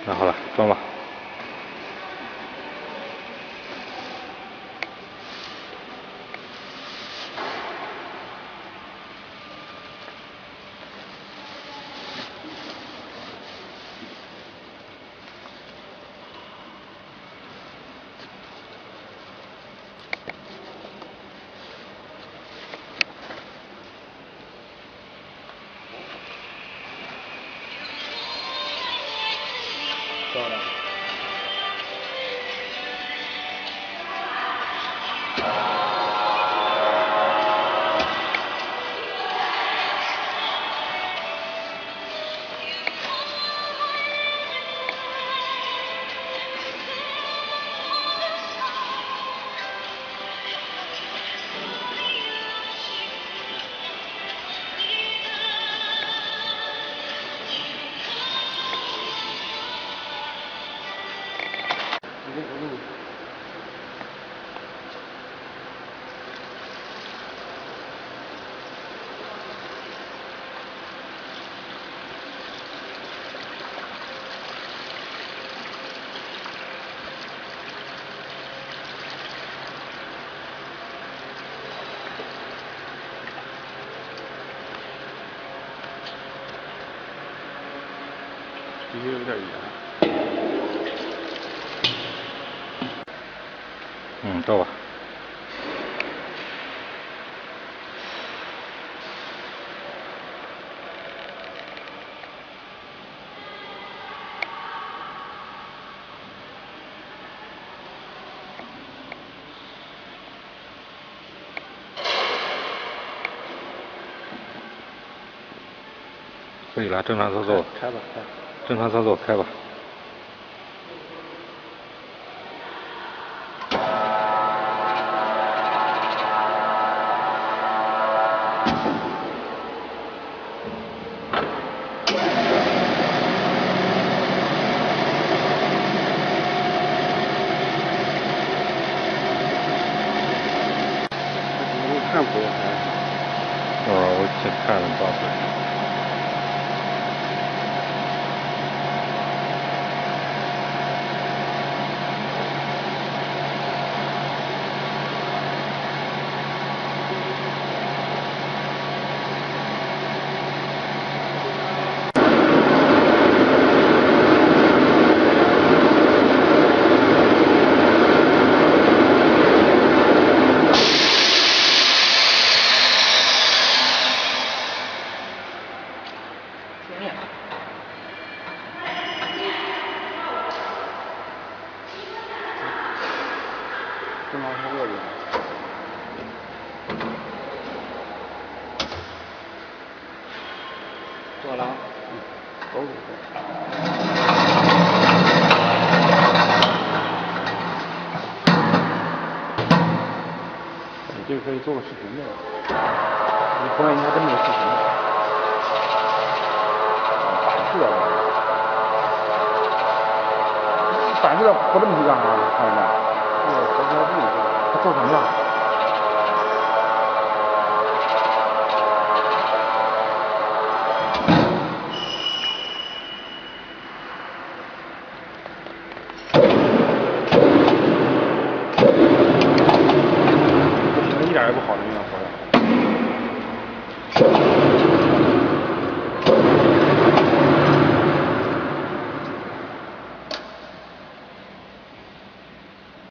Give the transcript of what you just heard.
那好了，装吧。到了。离得有点远。到吧。可以了，正常操作。开吧，开。正常操作，开吧。看不了。我先看了倒是。正常操作就。做了。都是做。你这个可以做个视频的，你关一下这么个视频。反射的活这么低干啥？看着没？这个活标注，它做什么了？